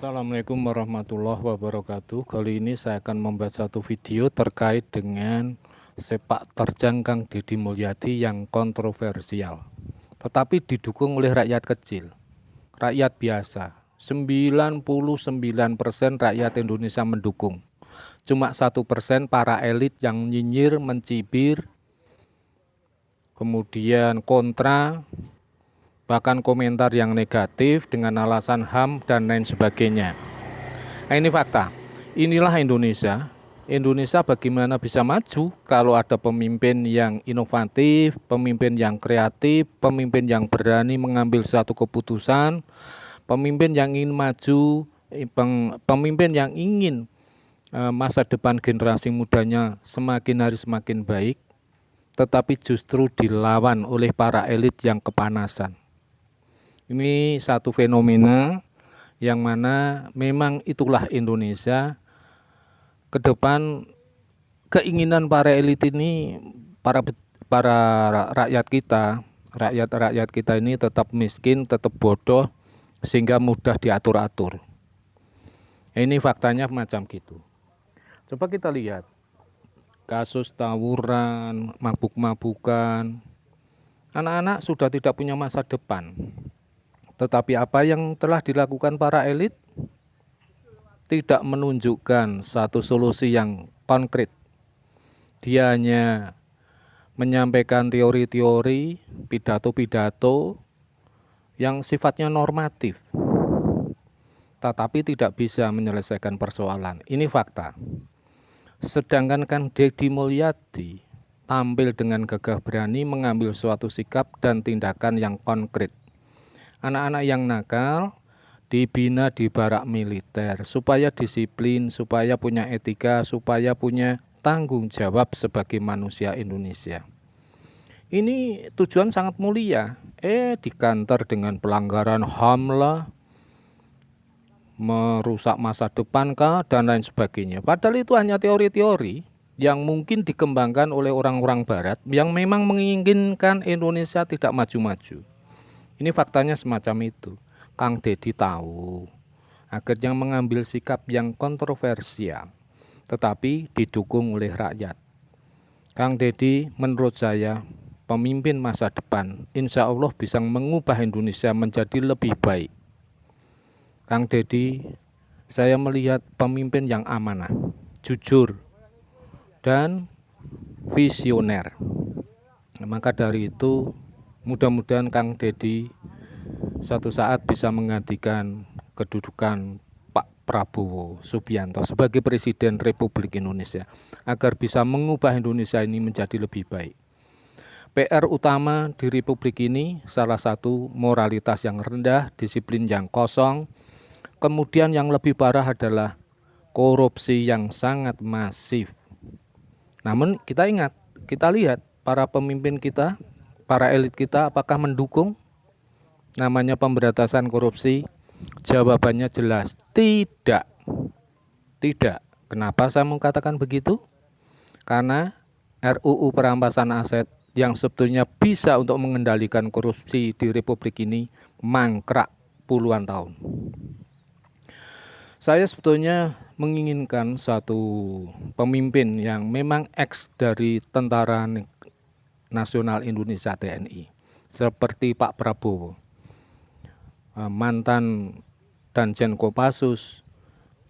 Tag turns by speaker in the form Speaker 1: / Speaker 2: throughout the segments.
Speaker 1: Assalamualaikum warahmatullahi wabarakatuh. Kali ini saya akan membuat satu video terkait dengan sepak terjang Kang Deddy Mulyadi yang kontroversial, tetapi didukung oleh rakyat kecil, rakyat biasa. 99% rakyat Indonesia mendukung. Cuma 1% para elit yang nyinyir, mencibir, kemudian kontra, bahkan komentar yang negatif dengan alasan HAM dan lain sebagainya. Nah, ini fakta. Inilah Indonesia. Indonesia bagaimana bisa maju kalau ada pemimpin yang inovatif, pemimpin yang kreatif, pemimpin yang berani mengambil satu keputusan, pemimpin yang ingin maju, pemimpin yang ingin masa depan generasi mudanya semakin hari semakin baik, tetapi justru dilawan oleh para elit yang kepanasan. Ini satu fenomena yang mana memang itulah Indonesia. Ke depan keinginan para elit ini, para rakyat kita ini tetap miskin, tetap bodoh, sehingga mudah diatur-atur. Ini faktanya macam gitu. Coba kita lihat kasus tawuran, mabuk-mabukan. Anak-anak sudah tidak punya masa depan. Tetapi apa yang telah dilakukan para elit tidak menunjukkan satu solusi yang konkret. Dia hanya menyampaikan teori-teori, pidato-pidato yang sifatnya normatif, tetapi tidak bisa menyelesaikan persoalan. Ini fakta. Sedangkan Kang Deddy Mulyadi tampil dengan gagah berani mengambil suatu sikap dan tindakan yang konkret. Anak-anak yang nakal dibina di barak militer supaya disiplin, supaya punya etika, supaya punya tanggung jawab sebagai manusia Indonesia. Ini tujuan sangat mulia. Dikantor dengan pelanggaran HAM lah, merusak masa depan kah, dan lain sebagainya. Padahal itu hanya teori-teori yang mungkin dikembangkan oleh orang-orang barat yang memang menginginkan Indonesia tidak maju-maju. Ini faktanya semacam itu. Kang Deddy tahu, akhirnya mengambil sikap yang kontroversial, tetapi didukung oleh rakyat. Kang Deddy menurut saya pemimpin masa depan, insya Allah bisa mengubah Indonesia menjadi lebih baik. Kang Deddy, saya melihat pemimpin yang amanah, jujur, dan visioner. Maka dari itu, mudah-mudahan Kang Deddy satu saat bisa menggantikan kedudukan Pak Prabowo Subianto sebagai Presiden Republik Indonesia agar bisa mengubah Indonesia ini menjadi lebih baik. PR utama di Republik ini salah satu moralitas yang rendah, disiplin yang kosong, kemudian yang lebih parah adalah korupsi yang sangat masif. Namun kita ingat, kita lihat para pemimpin kita, para elit kita apakah mendukung namanya pemberantasan korupsi? Jawabannya jelas, tidak. Tidak. Kenapa saya mengatakan begitu? Karena RUU perampasan aset yang sebetulnya bisa untuk mengendalikan korupsi di Republik ini mangkrak puluhan tahun. Saya sebetulnya menginginkan satu pemimpin yang memang ex dari Tentara Nasional Indonesia TNI, seperti Pak Prabowo, mantan Danjen Kopassus,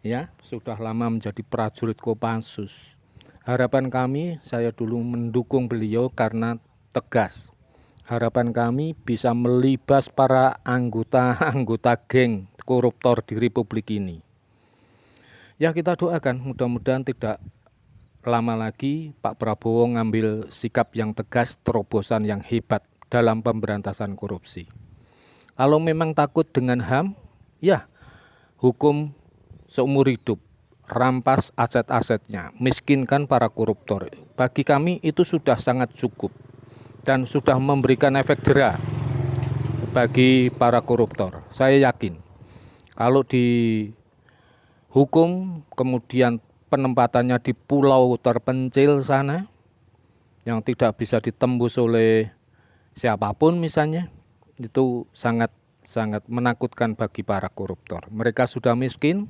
Speaker 1: ya sudah lama menjadi prajurit Kopassus. Harapan kami, saya dulu mendukung beliau karena tegas. Harapan kami bisa melibas para anggota geng koruptor di Republik ini. Ya kita doakan mudah-mudahan tidak lama lagi Pak Prabowo ngambil sikap yang tegas, terobosan yang hebat dalam pemberantasan korupsi. Kalau memang takut dengan HAM, ya hukum seumur hidup, rampas aset-asetnya, miskinkan para koruptor. Bagi kami itu sudah sangat cukup dan sudah memberikan efek jera bagi para koruptor. Saya yakin kalau dihukum kemudian penempatannya di pulau terpencil sana yang tidak bisa ditembus oleh siapapun misalnya, itu sangat sangat menakutkan bagi para koruptor. Mereka sudah miskin,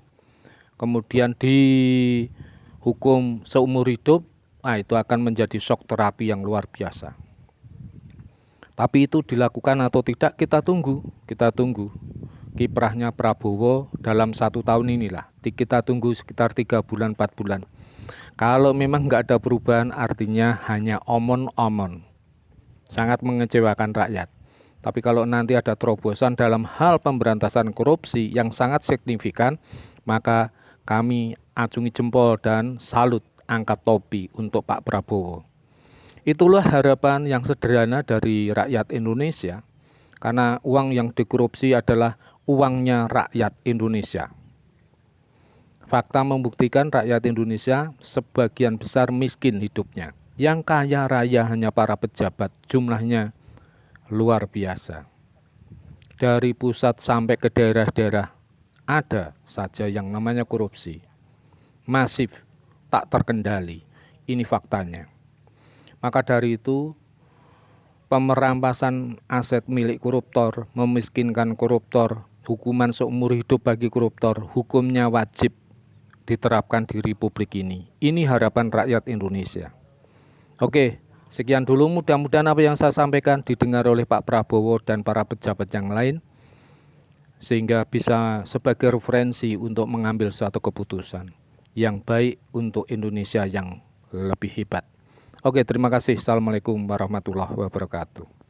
Speaker 1: kemudian dihukum seumur hidup, itu akan menjadi shock terapi yang luar biasa. Tapi itu dilakukan atau tidak, kita tunggu. Kiprahnya Prabowo dalam 1 tahun inilah. Kita tunggu sekitar 3 bulan, 4 bulan. Kalau memang nggak ada perubahan, artinya hanya omon-omon. Sangat mengecewakan rakyat. Tapi kalau nanti ada terobosan dalam hal pemberantasan korupsi yang sangat signifikan, maka kami acungi jempol dan salut, angkat topi untuk Pak Prabowo. Itulah harapan yang sederhana dari rakyat Indonesia, karena uang yang dikorupsi adalah uangnya rakyat Indonesia. Fakta membuktikan rakyat Indonesia sebagian besar miskin hidupnya. Yang kaya raya hanya para pejabat, jumlahnya luar biasa. Dari pusat sampai ke daerah-daerah ada saja yang namanya korupsi. Masif, tak terkendali. Ini faktanya. Maka dari itu, pemerampasan aset milik koruptor, memiskinkan koruptor, hukuman seumur hidup bagi koruptor, hukumnya wajib diterapkan di Republik ini. Ini harapan rakyat Indonesia. Oke, sekian dulu, mudah-mudahan apa yang saya sampaikan didengar oleh Pak Prabowo dan para pejabat yang lain, sehingga bisa sebagai referensi untuk mengambil suatu keputusan yang baik untuk Indonesia yang lebih hebat. Oke, terima kasih. Assalamualaikum warahmatullahi wabarakatuh.